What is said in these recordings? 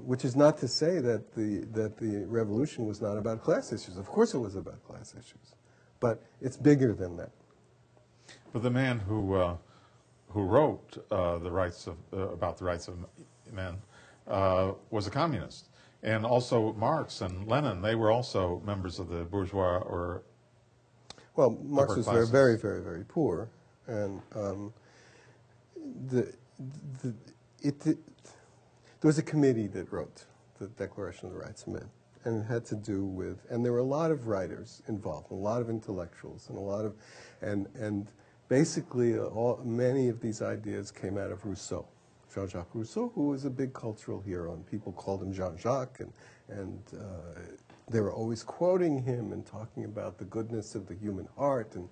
which is not to say that the revolution was not about class issues. Of course it was about class issues, but it's bigger than that. But the man who wrote the rights of about the rights of men was a communist, and also Marx and Lenin. They were also members of the bourgeois or Marx was very, very, very poor, and there was a committee that wrote the Declaration of the Rights of Men, and it had to do with, and there were a lot of writers involved, a lot of intellectuals, and a lot of, and basically many of these ideas came out of Rousseau, Jean-Jacques Rousseau, who was a big cultural hero, and people called him Jean-Jacques, and they were always quoting him and talking about the goodness of the human heart and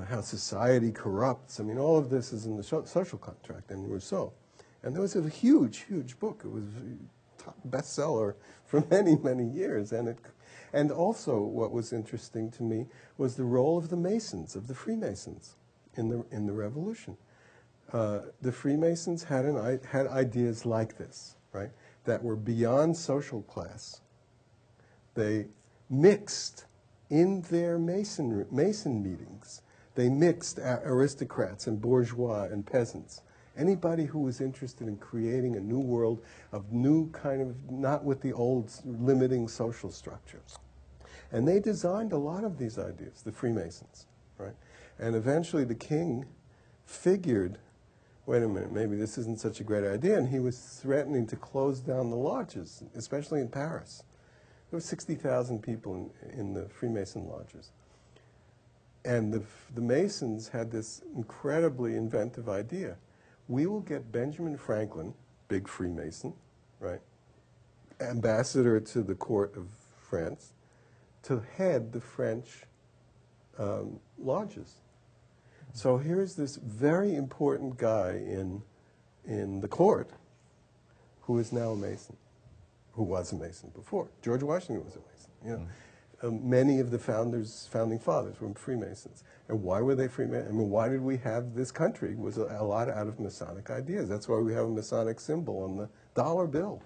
how society corrupts. I mean, all of this is in the social contract in Rousseau. And there was a huge, huge book. It was a top bestseller for many, many years. And also what was interesting to me was the role of the Masons, of the Freemasons in the Revolution. The Freemasons had ideas like this, right, that were beyond social class. They mixed in their Mason meetings. They mixed aristocrats and bourgeois and peasants. Anybody who was interested in creating a new world of new kind of, not with the old limiting social structures. And they designed a lot of these ideas, the Freemasons, right? And eventually the king figured, wait a minute, maybe this isn't such a great idea, and he was threatening to close down the lodges, especially in Paris. There were 60,000 people in the Freemason lodges. And the Masons had this incredibly inventive idea. We will get Benjamin Franklin, big Freemason, right, ambassador to the court of France, to head the French lodges. So here's this very important guy in the court who is now a Mason, who was a Mason before. George Washington was a Mason. You know, many of the founding fathers were Freemasons. And why were they Freemasons? I mean, why did we have this country? It was a lot out of Masonic ideas. That's why we have a Masonic symbol on the dollar bill,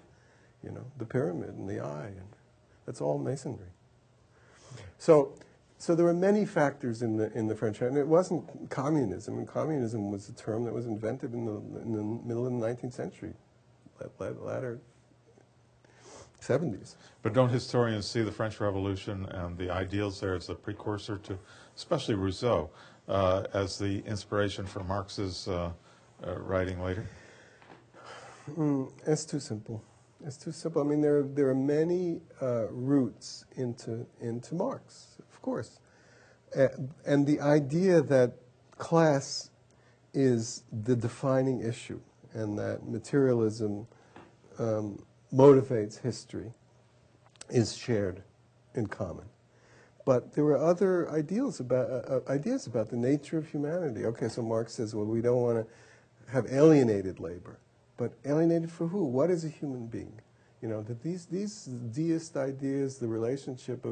you know, the pyramid and the eye. And that's all Masonry. So there were many factors in the French, and it wasn't communism. And communism was a term that was invented in the middle of the 19th century, latter 70s. But don't historians see the French Revolution and the ideals there as a precursor to, especially Rousseau, as the inspiration for Marx's writing later? It's too simple. It's too simple. I mean, there are many roots into Marx, of course, and the idea that class is the defining issue, and that materialism motivates history, is shared in common. But there were other ideas about the nature of humanity. Okay, so Marx says, well, we don't want to have alienated labor. But alienated for who? What is a human being? You know, that these deist ideas, the relationship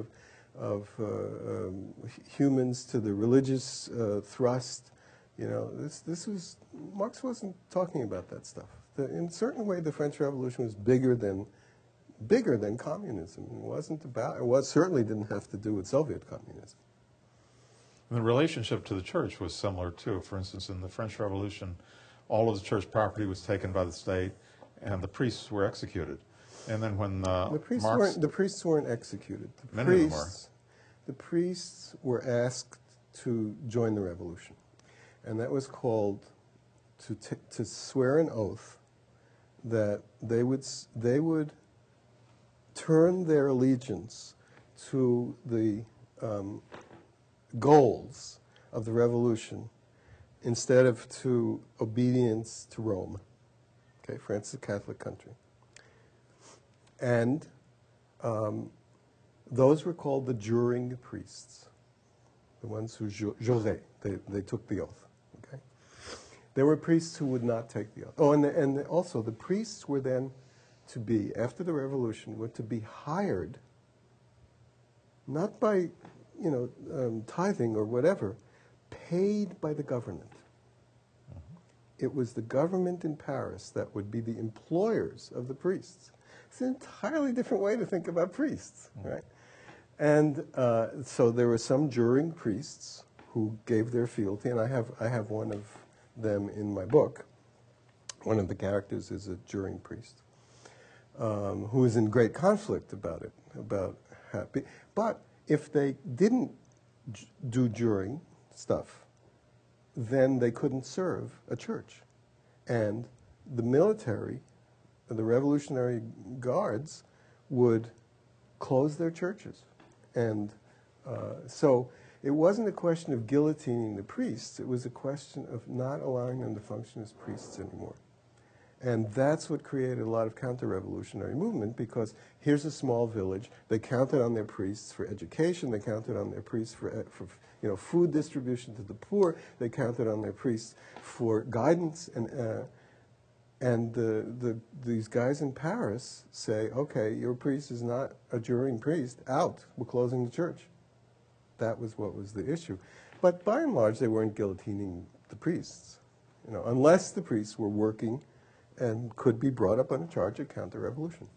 of humans to the religious thrust, you know, this was, Marx wasn't talking about that stuff. In a certain way, the French Revolution was bigger than communism. It certainly didn't have to do with Soviet communism. And the relationship to the church was similar too. For instance, in the French Revolution, all of the church property was taken by the state, and the priests were executed. And then when the priests weren't executed. The priests were asked to join the revolution, and that was called to swear an oath that they would turn their allegiance to the goals of the revolution instead of to obedience to Rome. Okay, France is a Catholic country. And those were called the juring priests, the ones who juraient, they took the oath. Okay, there were priests who would not take the oath. Oh, and also the priests were then to be, after the revolution, were to be hired, not by, tithing or whatever, paid by the government. It was the government in Paris that would be the employers of the priests. It's an entirely different way to think about priests, right? And so there were some juring priests who gave their fealty, and I have one of them in my book. One of the characters is a juring priest who is in great conflict about it, but if they didn't do juring stuff, then they couldn't serve a church. And the military, the Revolutionary Guards, would close their churches. And so it wasn't a question of guillotining the priests, it was a question of not allowing them to function as priests anymore. And that's what created a lot of counter-revolutionary movement, because here's a small village. They counted on their priests for education. They counted on their priests for food distribution to the poor. They counted on their priests for guidance. And these guys in Paris say, okay, your priest is not a juring priest. Out. We're closing the church. That was what was the issue. But by and large, they weren't guillotining the priests, unless the priests were working and could be brought up on a charge of counter-revolution.